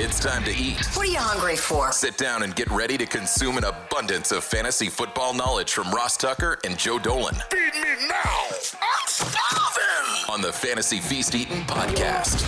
It's time to eat. What are you hungry for? Sit down and get ready to consume an abundance of fantasy football knowledge from Ross Tucker and Joe Dolan. Feed me now. I'm starving. On the Fantasy Feast Eating Podcast.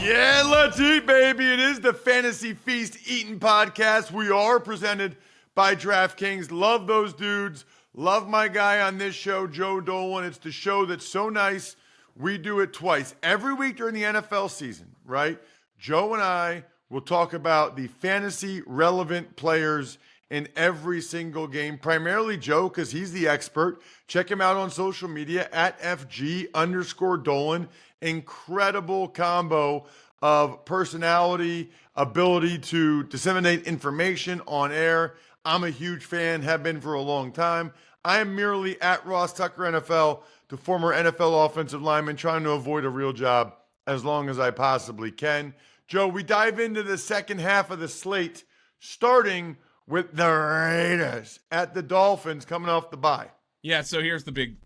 Yeah, let's eat, baby. It is the Fantasy Feast Eating Podcast. We are presented by DraftKings. Love those dudes. Love my guy on this show, Joe Dolan. It's the show that's so nice, we do it twice. Every week during the NFL season, right? Joe and I will talk about the fantasy relevant players in every single game. Primarily Joe, because he's the expert. Check him out on social media at FG_Dolan. Incredible combo of personality, ability to disseminate information on air. I'm a huge fan, have been for a long time. I am merely at Ross Tucker NFL, the former NFL offensive lineman, trying to avoid a real job as long as I possibly can. Joe, we dive into the second half of the slate, starting with the Raiders at the Dolphins coming off the bye. Yeah, so here's the big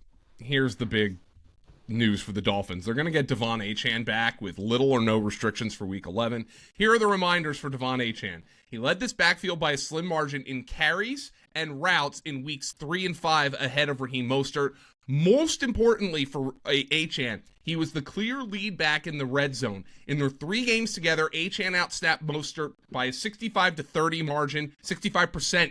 news for the Dolphins. They're going to get Devon Achane back with little or no restrictions for Week 11. Here are the reminders for Devon Achane. He led this backfield by a slim margin in carries and routes in Weeks 3 and 5 ahead of Raheem Mostert. Most importantly for Achane, he was the clear lead back in the red zone. In their 3 games together, Achane outsnapped Mostert by a 65%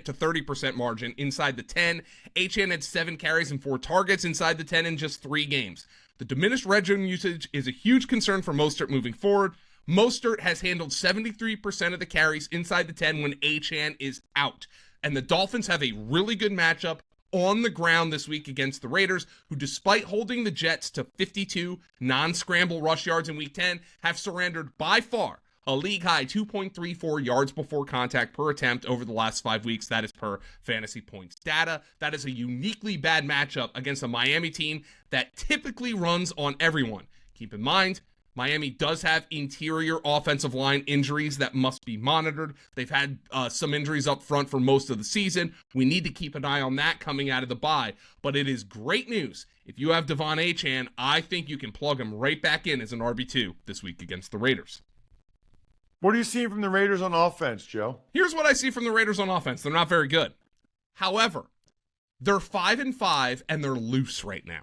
to 30% margin inside the 10. Achane had 7 carries and 4 targets inside the 10 in just 3 games. The diminished red zone usage is a huge concern for Mostert moving forward. Mostert has handled 73% of the carries inside the 10 when Achane is out. And the Dolphins have a really good matchup on the ground this week against the Raiders, who despite holding the Jets to 52 non-scramble rush yards in Week 10, have surrendered by far a league-high 2.34 yards before contact per attempt over the last 5 weeks. That is per Fantasy Points data. That is a uniquely bad matchup against a Miami team that typically runs on everyone. Keep in mind, Miami does have interior offensive line injuries that must be monitored. They've had some injuries up front for most of the season. We need to keep an eye on that coming out of the bye. But it is great news. If you have Devon Achane, I think you can plug him right back in as an RB2 this week against the Raiders. What are you seeing from the Raiders on offense, Joe? Here's what I see from the Raiders on offense. They're not very good. However, they're 5-5 and they're loose right now.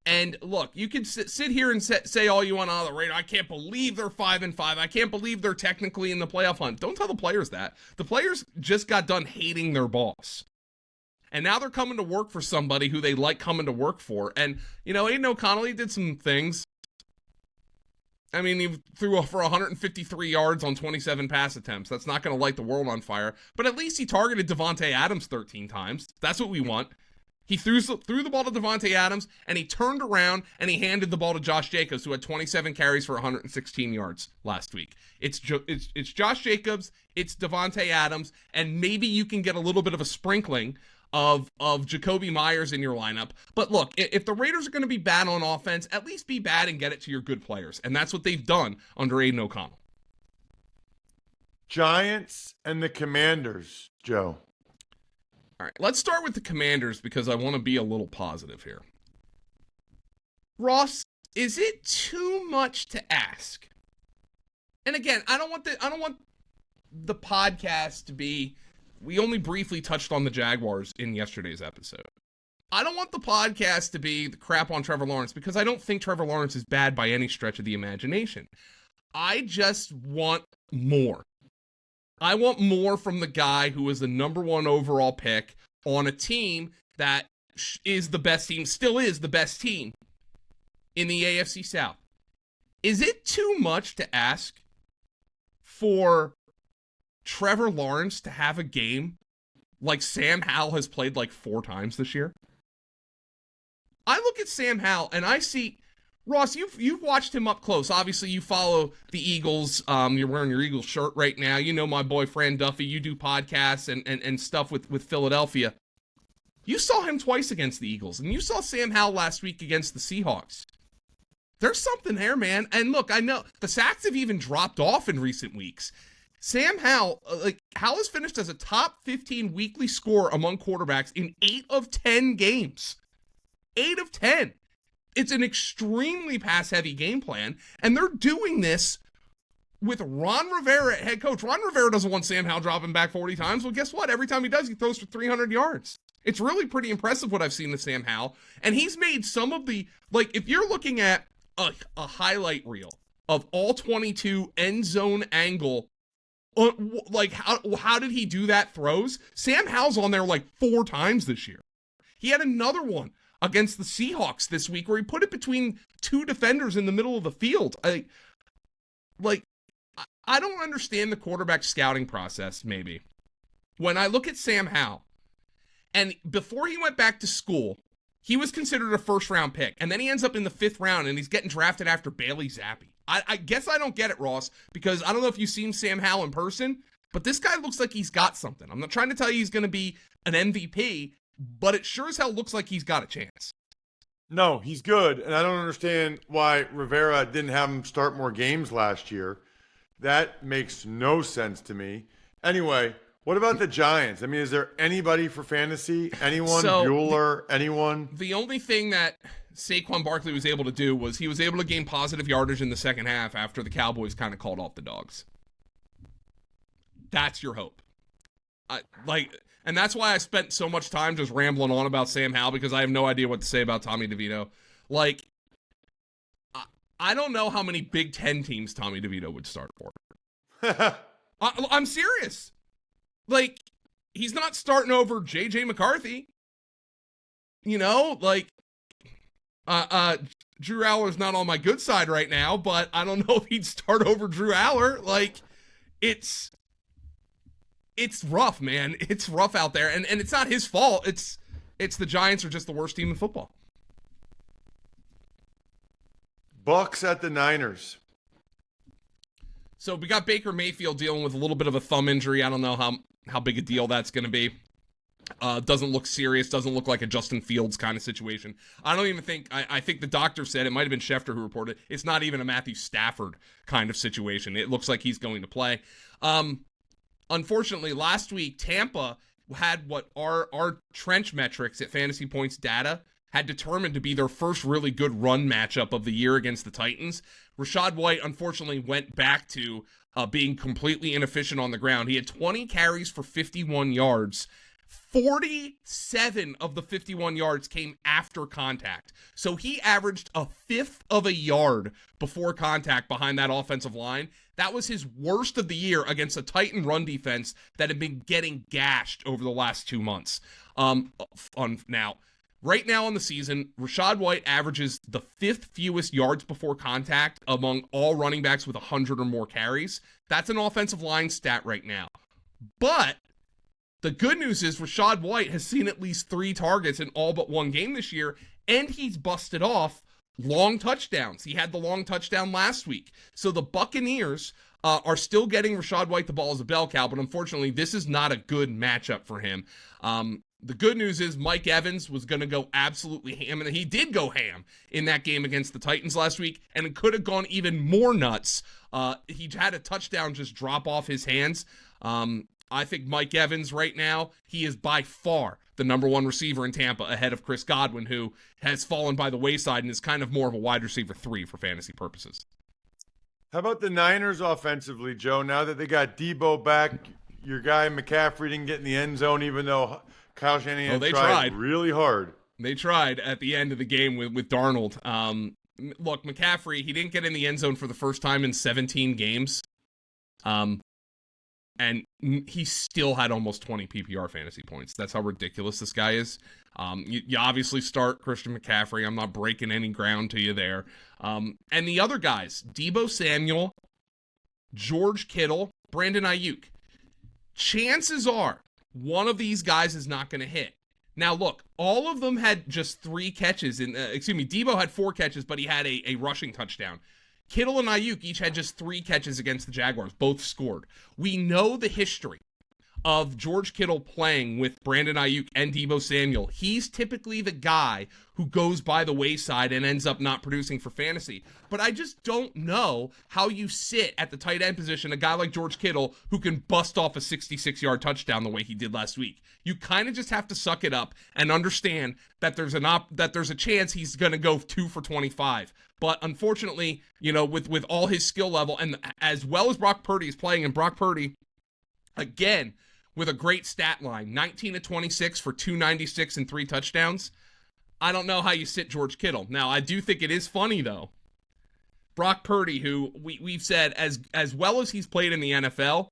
And look, you can sit here and say all you want on the Raiders. I can't believe they're 5-5. I can't believe they're technically in the playoff hunt. Don't tell the players that. The players just got done hating their boss. And now they're coming to work for somebody who they like coming to work for. And, you know, Aiden O'Connell did some things. I mean, he threw for 153 yards on 27 pass attempts. That's not going to light the world on fire. But at least he targeted Devontae Adams 13 times. That's what we want. He threw the ball to Devontae Adams, and he turned around, and he handed the ball to Josh Jacobs, who had 27 carries for 116 yards last week. It's Josh Jacobs, it's Devontae Adams, and maybe you can get a little bit of a sprinkling of Jacoby Myers in your lineup. But look, if the Raiders are going to be bad on offense, at least be bad and get it to your good players. And that's what they've done under Aiden O'Connell. Giants and the Commanders, Joe. All right, let's start with the Commanders because I want to be a little positive here. Ross, is it too much to ask? And again, I don't want the podcast to be, we only briefly touched on the Jaguars in yesterday's episode. I don't want the podcast to be the crap on Trevor Lawrence because I don't think Trevor Lawrence is bad by any stretch of the imagination. I just want more. I want more from the guy who was the number 1 overall pick on a team that is the best team, still is the best team in the AFC South. Is it too much to ask for Trevor Lawrence to have a game like Sam Howell has played like 4 times this year? I look at Sam Howell and I see, Ross, you've watched him up close. Obviously, you follow the Eagles. You're wearing your Eagles shirt right now. You know my boy Fran Duffy. You do podcasts and stuff with Philadelphia. You saw him twice against the Eagles, and you saw Sam Howell last week against the Seahawks. There's something there, man. And look, I know the sacks have even dropped off in recent weeks. Sam Howell, Howell has finished as a top 15 weekly scorer among quarterbacks in 8 of 10 games. 8 of 10. It's an extremely pass-heavy game plan, and they're doing this with Ron Rivera at head coach. Ron Rivera doesn't want Sam Howell dropping back 40 times. Well, guess what? Every time he does, he throws for 300 yards. It's really pretty impressive what I've seen with Sam Howell. And he's made some of the, like, if you're looking at a highlight reel of all 22 end zone angle, like, how did he do that throws? Sam Howell's on there like 4 times this year. He had another one against the Seahawks this week where he put it between 2 defenders in the middle of the field. I don't understand the quarterback scouting process, maybe. When I look at Sam Howell, and before he went back to school, he was considered a first-round pick, and then he ends up in the 5th round, and he's getting drafted after Bailey Zappi. I guess I don't get it, Ross, because I don't know if you've seen Sam Howell in person, but this guy looks like he's got something. I'm not trying to tell you he's going to be an MVP, but it sure as hell looks like he's got a chance. No, he's good, and I don't understand why Rivera didn't have him start more games last year. That makes no sense to me. Anyway, what about the Giants? I mean, is there anybody for fantasy? Anyone? Bueller? Anyone? The only thing that Saquon Barkley was able to do was he was able to gain positive yardage in the second half after the Cowboys kind of called off the dogs. That's your hope. And that's why I spent so much time just rambling on about Sam Howell, because I have no idea what to say about Tommy DeVito. Like, I don't know how many Big Ten teams Tommy DeVito would start for. I'm serious. Like, he's not starting over J.J. McCarthy. You know, like, Drew Aller's not on my good side right now, but I don't know if he'd start over Drew Aller. Like, it's rough, man. It's rough out there, and it's not his fault. It's the Giants are just the worst team in football. Bucks at the Niners. So we got Baker Mayfield dealing with a little bit of a thumb injury. I don't know how big a deal that's going to be. Doesn't look serious. Doesn't look like a Justin Fields kind of situation. I don't even think, I think the doctor said, it might have been Schefter who reported, it's not even a Matthew Stafford kind of situation. It looks like he's going to play. Unfortunately, last week, Tampa had what our trench metrics at Fantasy Points data had determined to be their first really good run matchup of the year against the Titans. Rashad White, unfortunately, went back to being completely inefficient on the ground. He had 20 carries for 51 yards. 47 of the 51 yards came after contact. So he averaged a 1/5 of a yard before contact behind that offensive line. That was his worst of the year against a Titan run defense that had been getting gashed over the last 2 months. Right now in the season, Rashad White averages the 5th fewest yards before contact among all running backs with 100 or more carries. That's an offensive line stat right now. But the good news is Rashad White has seen at least 3 targets in all but 1 game this year, and he's busted off long touchdowns. He had the long touchdown last week. So the Buccaneers are still getting Rashad White the ball as a bell cow, but unfortunately, this is not a good matchup for him. The good news is Mike Evans was going to go absolutely ham, and he did go ham in that game against the Titans last week, and it could have gone even more nuts. He had a touchdown just drop off his hands. I think Mike Evans right now, he is by far the number 1 receiver in Tampa ahead of Chris Godwin, who has fallen by the wayside and is kind of more of a wide receiver 3 for fantasy purposes. How about the Niners offensively, Joe? Now that they got Debo back, your guy McCaffrey didn't get in the end zone, even though Kyle Shanahan tried really hard. They tried at the end of the game with Darnold. Look, McCaffrey, he didn't get in the end zone for the first time in 17 games. And he still had almost 20 PPR fantasy points. That's how ridiculous this guy is. You obviously start Christian McCaffrey. I'm not breaking any ground to you there. And the other guys, Deebo Samuel, George Kittle, Brandon Ayuk. Chances are one of these guys is not going to hit. Now, look, all of them had just 3 catches. Deebo had 4 catches, but he had a rushing touchdown. Kittle and Ayuk each had just 3 catches against the Jaguars. Both scored. We know the history of George Kittle playing with Brandon Ayuk and Deebo Samuel, he's typically the guy who goes by the wayside and ends up not producing for fantasy. But I just don't know how you sit at the tight end position a guy like George Kittle who can bust off a 66-yard touchdown the way he did last week. You kind of just have to suck it up and understand that there's a chance he's going to go 2 for 25. But unfortunately, with all his skill level and as well as Brock Purdy is playing, and Brock Purdy, again, with a great stat line, 19 of 26 for 296 and 3 touchdowns. I don't know how you sit George Kittle. Now, I do think it is funny, though. Brock Purdy, who we've said, as well as he's played in the NFL,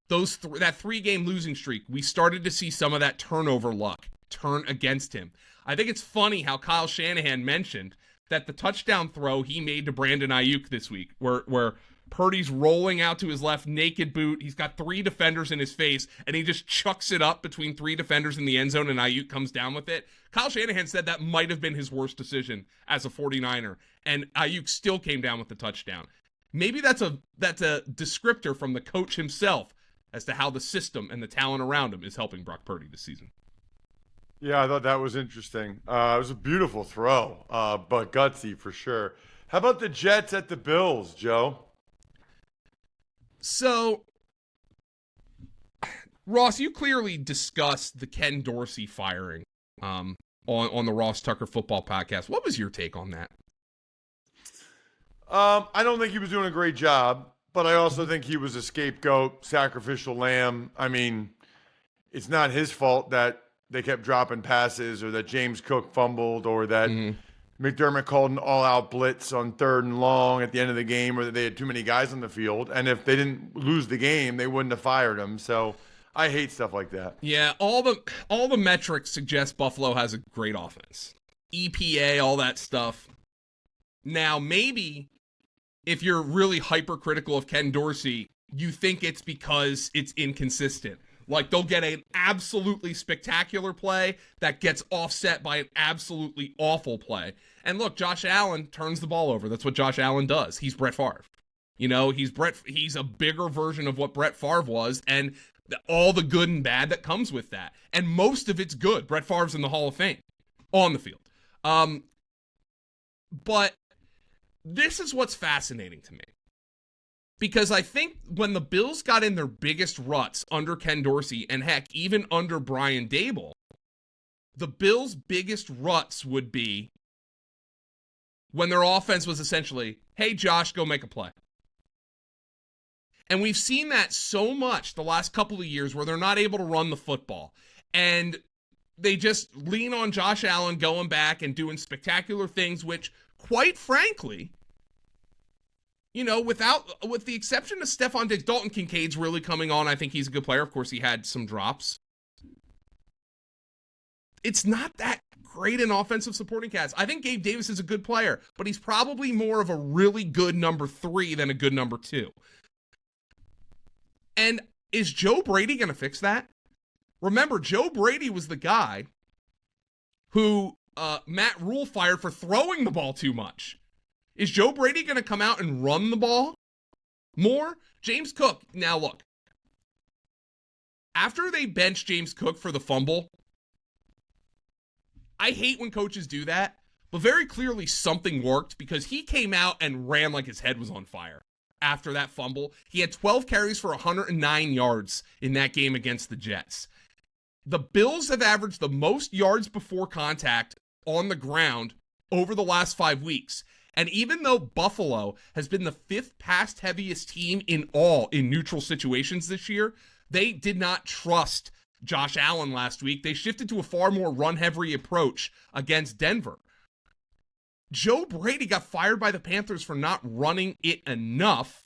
that 3-game losing streak, we started to see some of that turnover luck turn against him. I think it's funny how Kyle Shanahan mentioned that the touchdown throw he made to Brandon Ayuk this week, where Purdy's rolling out to his left, naked boot. He's got 3 defenders in his face, and he just chucks it up between 3 defenders in the end zone, and Ayuk comes down with it. Kyle Shanahan said that might have been his worst decision as a 49er, and Ayuk still came down with the touchdown. Maybe that's a descriptor from the coach himself as to how the system and the talent around him is helping Brock Purdy this season. Yeah, I thought that was interesting. It was a beautiful throw, but gutsy for sure. How about the Jets at the Bills, Joe? So, Ross, you clearly discussed the Ken Dorsey firing on the Ross Tucker Football Podcast. What was your take on that? I don't think he was doing a great job, but I also think he was a scapegoat, sacrificial lamb. I mean, it's not his fault that they kept dropping passes or that James Cook fumbled or that McDermott called an all-out blitz on 3rd and long at the end of the game, or that they had too many guys on the field. And if they didn't lose the game, they wouldn't have fired him. So I hate stuff like that. Yeah, all the metrics suggest Buffalo has a great offense. EPA, all that stuff. Now, maybe if you're really hypercritical of Ken Dorsey, you think it's because it's inconsistent. Like, they'll get an absolutely spectacular play that gets offset by an absolutely awful play. And look, Josh Allen turns the ball over. That's what Josh Allen does. He's Brett Favre. He's a bigger version of what Brett Favre was, and all the good and bad that comes with that. And most of it's good. Brett Favre's in the Hall of Fame on the field. But this is what's fascinating to me. Because I think when the Bills got in their biggest ruts under Ken Dorsey, and heck, even under Brian Daboll, the Bills' biggest ruts would be when their offense was essentially, hey, Josh, go make a play. And we've seen that so much the last couple of years where they're not able to run the football. And they just lean on Josh Allen going back and doing spectacular things, which, quite frankly, with the exception of Stephon Diggs, Dalton Kincaid's really coming on. I think he's a good player. Of course, he had some drops. It's not that great an offensive supporting cast. I think Gabe Davis is a good player, but he's probably more of a really good number 3 than a good number 2. And is Joe Brady going to fix that? Remember, Joe Brady was the guy who Matt Rule fired for throwing the ball too much. Is Joe Brady going to come out and run the ball more? James Cook, now look, after they bench James Cook for the fumble, I hate when coaches do that, but very clearly something worked because he came out and ran like his head was on fire after that fumble. He had 12 carries for 109 yards in that game against the Jets. The Bills have averaged the most yards before contact on the ground over the last 5 weeks. And even though Buffalo has been the 5th pass-heaviest team in neutral situations this year, they did not trust Josh Allen last week. They shifted to a far more run-heavy approach against Denver. Joe Brady got fired by the Panthers for not running it enough.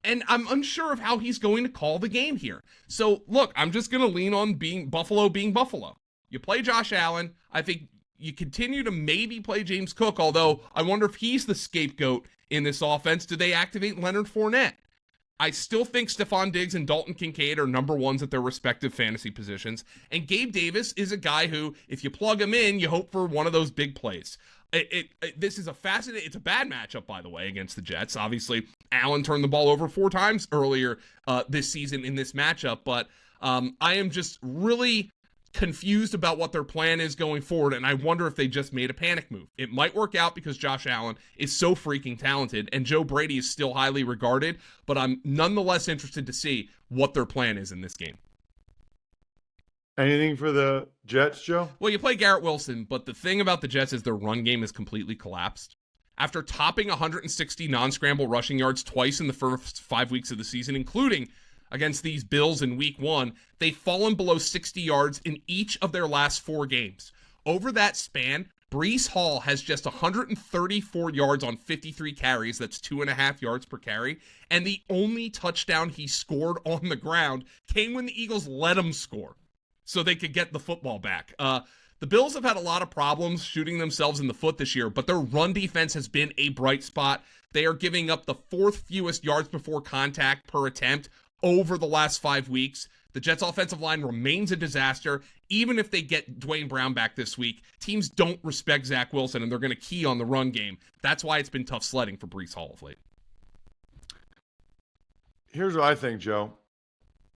And I'm unsure of how he's going to call the game here. So, look, I'm just going to lean on Buffalo being Buffalo. You play Josh Allen. I think you continue to maybe play James Cook, although I wonder if he's the scapegoat in this offense. Do they activate Leonard Fournette? I still think Stephon Diggs and Dalton Kincaid are number 1s at their respective fantasy positions. And Gabe Davis is a guy who, if you plug him in, you hope for one of those big plays. This is it's a bad matchup, by the way, against the Jets. Obviously, Allen turned the ball over 4 times earlier this season in this matchup, but I am just really confused about what their plan is going forward, and I wonder if they just made a panic move. It might work out because Josh Allen is so freaking talented, and Joe Brady is still highly regarded, but I'm nonetheless interested to see what their plan is in this game. Anything for the Jets, Joe? Well, you play Garrett Wilson, but the thing about the Jets is their run game has completely collapsed. After topping 160 non-scramble rushing yards twice in the first 5 weeks of the season, including against these Bills in week 1, they've fallen below 60 yards in each of their last 4 games. Over that span, Breece Hall has just 134 yards on 53 carries. That's 2.5 yards per carry. And the only touchdown he scored on the ground came when the Eagles let him score so they could get the football back. The Bills have had a lot of problems shooting themselves in the foot this year, but their run defense has been a bright spot. They are giving up the 4th fewest yards before contact per attempt over the last 5 weeks. The Jets' offensive line remains a disaster. Even if they get Dwayne Brown back this week, teams don't respect Zach Wilson, and they're going to key on the run game. That's why it's been tough sledding for Breece Hall of late. Here's what I think, Joe.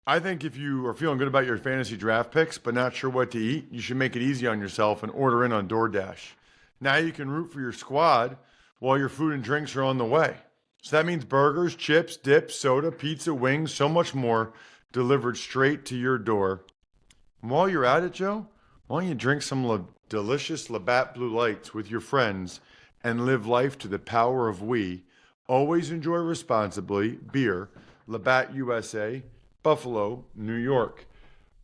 I think if you are feeling good about your fantasy draft picks but not sure what to eat, you should make it easy on yourself and order in on DoorDash. Now you can root for your squad while your food and drinks are on the way. So that means burgers, chips, dips, soda, pizza, wings, so much more delivered straight to your door. And while you're at it, Joe, why don't you drink some delicious Labatt Blue Lights with your friends and live life to the power of we. Always enjoy responsibly. Beer, Labatt USA, Buffalo, New York.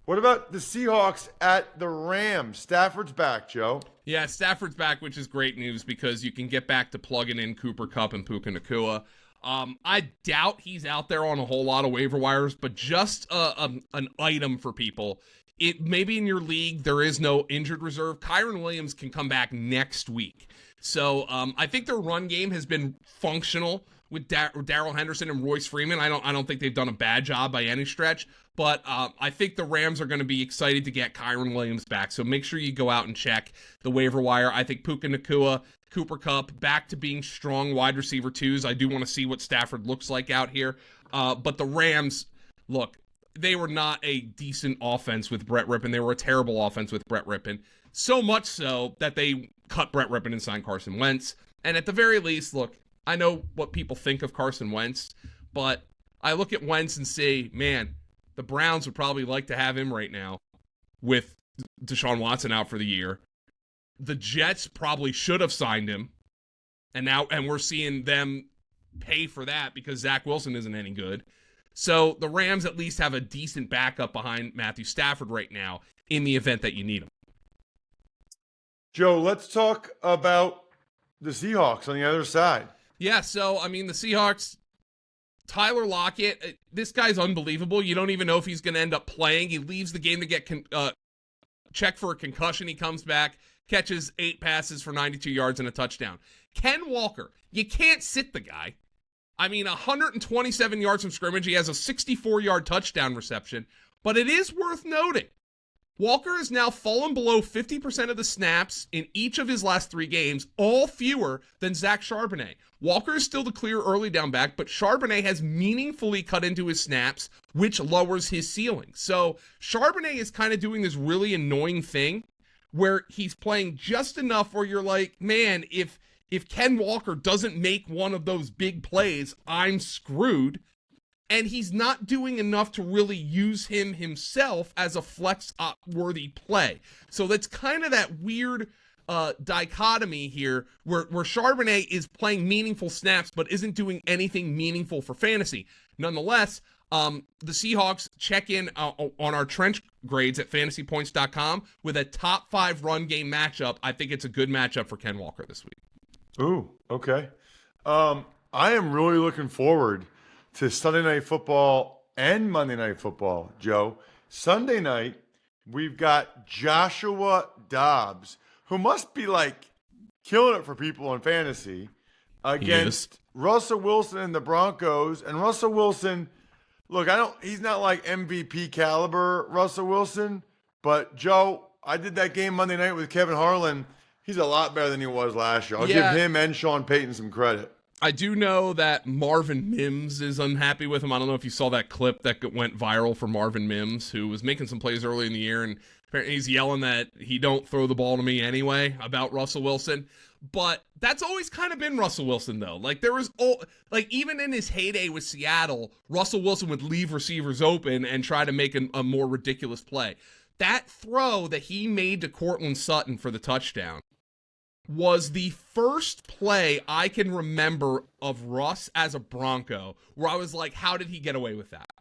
What about the Seahawks at the Rams? Stafford's back, Joe. Yeah, Stafford's back, which is great news because you can get back to plugging in Cooper Kupp and Puka Nacua. I doubt he's out there on a whole lot of waiver wires, but just an item for people. It maybe in your league there is no injured reserve. Kyron Williams can come back next week. So I think their run game has been functional with Darrell Henderson and Royce Freeman. I don't think they've done a bad job by any stretch, but I think the Rams are going to be excited to get Kyron Williams back. So make sure you go out and check the waiver wire. I think Puka Nacua, Cooper Kupp, back to being strong wide receiver twos. I do want to see what Stafford looks like out here. But the Rams, look, they were not a decent offense with Brett Rippon. They were a terrible offense with Brett Rippon. So much so that they cut Brett Rippon and signed Carson Wentz. And at the very least, look, I know what people think of Carson Wentz, but I look at Wentz and say, man, the Browns would probably like to have him right now with Deshaun Watson out for the year. The Jets probably should have signed him, and we're seeing them pay for that because Zach Wilson isn't any good. So the Rams at least have a decent backup behind Matthew Stafford right now in the event that you need him. Joe, let's talk about the Seahawks on the other side. Yeah, so, I mean, the Seahawks, Tyler Lockett, this guy's unbelievable. You don't even know if he's going to end up playing. He leaves the game to get checked for a concussion. He comes back, catches 8 passes for 92 yards and a touchdown. Ken Walker, you can't sit the guy. I mean, 127 yards from scrimmage. He has a 64-yard touchdown reception. But it is worth noting, Walker has now fallen below 50% of the snaps in each of his last 3 games, all fewer than Zach Charbonnet. Walker is still the clear early down back, but Charbonnet has meaningfully cut into his snaps, which lowers his ceiling. So Charbonnet is kind of doing this really annoying thing where he's playing just enough where you're like, man, if Ken Walker doesn't make one of those big plays, I'm screwed. And he's not doing enough to really use him himself as a flex-worthy play. So that's kind of that weird dichotomy here where Charbonnet is playing meaningful snaps but isn't doing anything meaningful for fantasy. Nonetheless, the Seahawks check in on our trench grades at fantasypoints.com with a top 5 run game matchup. I think it's a good matchup for Ken Walker this week. Ooh, okay. I am really looking forward to Sunday Night Football and Monday Night Football, Joe. Sunday night, we've got Joshua Dobbs, who must be like killing it for people in fantasy, against Russell Wilson and the Broncos. And Russell Wilson, look, he's not like MVP caliber Russell Wilson, but Joe, I did that game Monday night with Kevin Harlan, He's a lot better than he was last year. I'll Yeah. give him and Sean Payton some credit. I do know that Marvin Mims is unhappy with him. I don't know if you saw that clip that went viral for Marvin Mims, who was making some plays early in the year, and apparently he's yelling that he don't throw the ball to me anyway about Russell Wilson. But that's always kind of been Russell Wilson, though. Like, there was, even in his heyday with Seattle, Russell Wilson would leave receivers open and try to make a more ridiculous play. That throw that he made to Courtland Sutton for the touchdown was the first play I can remember of Russ as a Bronco where I was like, how did he get away with that?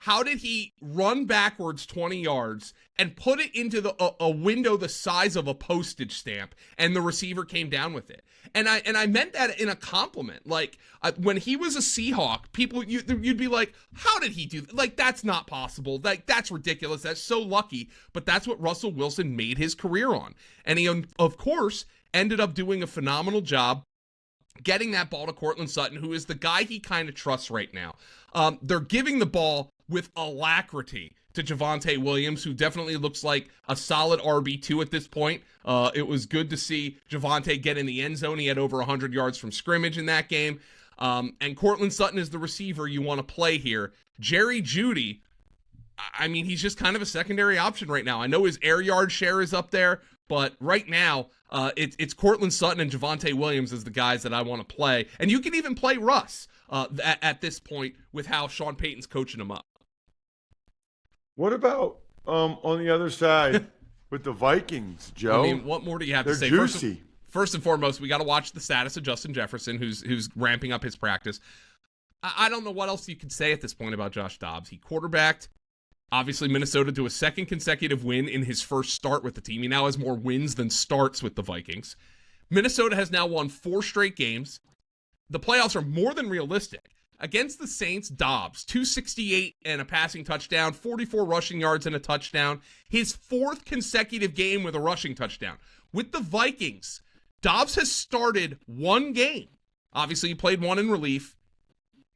How did he run backwards 20 yards and put it into a window the size of a postage stamp, and the receiver came down with it? And I meant that in a compliment. Like, when he was a Seahawk, you'd be like, how did he do that? Like, that's not possible. Like, that's ridiculous. That's so lucky. But that's what Russell Wilson made his career on. And he, of course, ended up doing a phenomenal job getting that ball to Courtland Sutton, who is the guy he kind of trusts right now. They're giving the ball with alacrity to Javonte Williams, who definitely looks like a solid RB2 at this point. It was good to see Javonte get in the end zone. He had over 100 yards from scrimmage in that game. And Courtland Sutton is the receiver you want to play here. Jerry Jeudy, I mean, he's just kind of a secondary option right now. I know his air yard share is up there, but right now, it's Courtland Sutton and Javonte Williams as the guys that I want to play. And you can even play Russ at this point with how Sean Payton's coaching him up. What about on the other side with the Vikings, Joe? I mean, what more do you have to say? They're juicy. First and foremost, we got to watch the status of Justin Jefferson, who's ramping up his practice. I don't know what else you could say at this point about Josh Dobbs. He quarterbacked, obviously, Minnesota to a second consecutive win in his first start with the team. He now has more wins than starts with the Vikings. Minnesota has now won 4 straight games. The playoffs are more than realistic. Against the Saints, Dobbs, 268 and a passing touchdown, 44 rushing yards and a touchdown. His 4th consecutive game with a rushing touchdown. With the Vikings, Dobbs has started 1 game. Obviously, he played 1 in relief.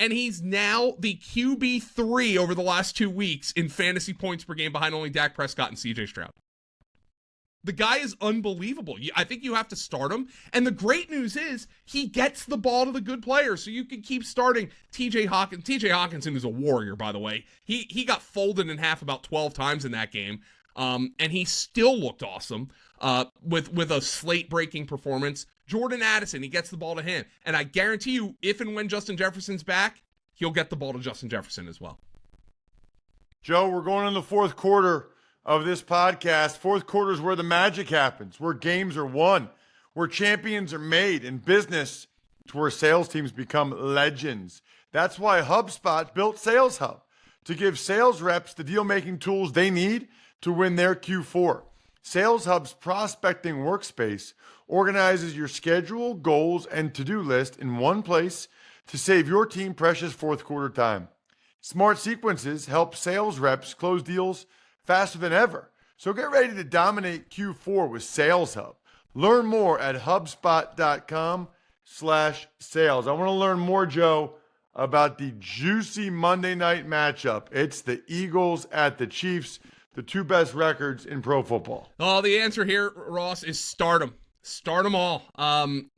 And he's now the QB3 over the last 2 weeks in fantasy points per game, behind only Dak Prescott and CJ Stroud. The guy is unbelievable. I think you have to start him. And the great news is he gets the ball to the good players. So you can keep starting TJ Hawkins. TJ Hawkinson is a warrior, by the way. He got folded in half about 12 times in that game. And he still looked awesome with a slate-breaking performance. Jordan Addison, he gets the ball to him. And I guarantee you, if and when Justin Jefferson's back, he'll get the ball to Justin Jefferson as well. Joe, we're going in the 4th quarter of this podcast. 4th quarter is where the magic happens, where games are won, where champions are made. In business, it's where sales teams become legends. That's why HubSpot built Sales Hub, to give sales reps the deal-making tools they need to win their Q4. Sales Hub's prospecting workspace organizes your schedule, goals, and to-do list in one place to save your team precious 4th quarter time. Smart sequences help sales reps close deals faster than ever. So get ready to dominate Q4 with Sales Hub. Learn more at HubSpot.com/sales. I want to learn more, Joe, about the juicy Monday night matchup. It's the Eagles at the Chiefs, the 2 best records in pro football. Oh, the answer here, Ross, is start them. Start them all.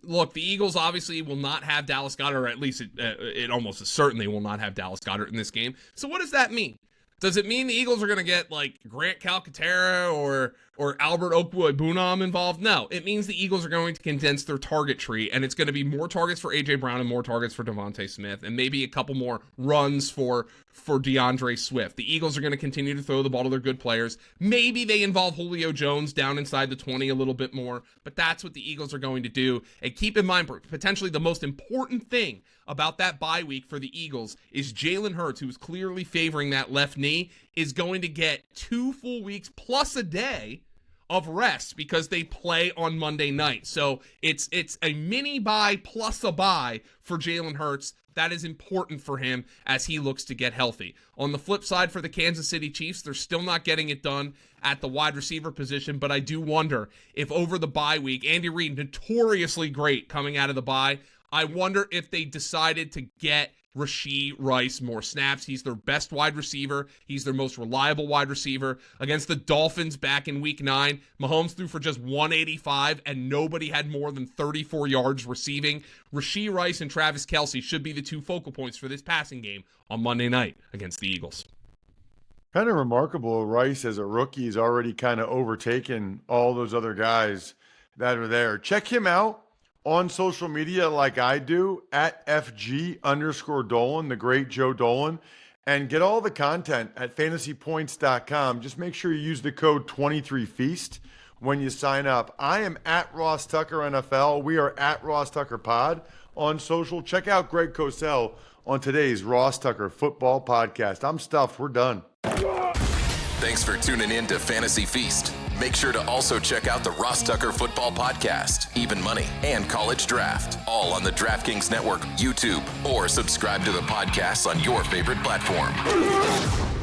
Look, the Eagles obviously will not have Dallas Goedert, or at least it almost is certain they will not have Dallas Goedert in this game. So what does that mean? Does it mean the Eagles are going to get like Grant Calcaterra or Albert Okwuegbunam involved? No, it means the Eagles are going to condense their target tree, and it's going to be more targets for A.J. Brown and more targets for Devontae Smith, and maybe a couple more runs for DeAndre Swift. The Eagles are going to continue to throw the ball to their good players. Maybe they involve Julio Jones down inside the 20 a little bit more, but that's what the Eagles are going to do. And keep in mind, potentially the most important thing about that bye week for the Eagles is Jalen Hurts, who is clearly favoring that left knee, is going to get 2 full weeks plus a day of rest because they play on Monday night. So it's a mini bye plus a bye for Jalen Hurts. That is important for him as he looks to get healthy. On the flip side, for the Kansas City Chiefs, they're still not getting it done at the wide receiver position, but I do wonder if over the bye week, Andy Reid, notoriously great coming out of the bye, I wonder if they decided to get Rashee Rice more snaps. He's their best wide receiver. He's their most reliable wide receiver. Against the Dolphins back in week 9, Mahomes threw for just 185 and nobody had more than 34 yards receiving. Rashee Rice and Travis Kelce should be the 2 focal points for this passing game on Monday night against the Eagles. Kind of remarkable. Rice, as a rookie, is already kind of overtaken all those other guys that are there. Check him out on social media like I do, at FG_Dolan, the great Joe Dolan, and get all the content at fantasypoints.com. Just make sure you use the code 23Feast when you sign up. I am at Ross Tucker NFL. We are at Ross Tucker Pod on social. Check out Greg Cosell on today's Ross Tucker Football Podcast. I'm stuffed. We're done. Thanks for tuning in to Fantasy Feast. Make sure to also check out the Ross Tucker Football Podcast, Even Money, and College Draft, all on the DraftKings Network, YouTube, or subscribe to the podcast on your favorite platform.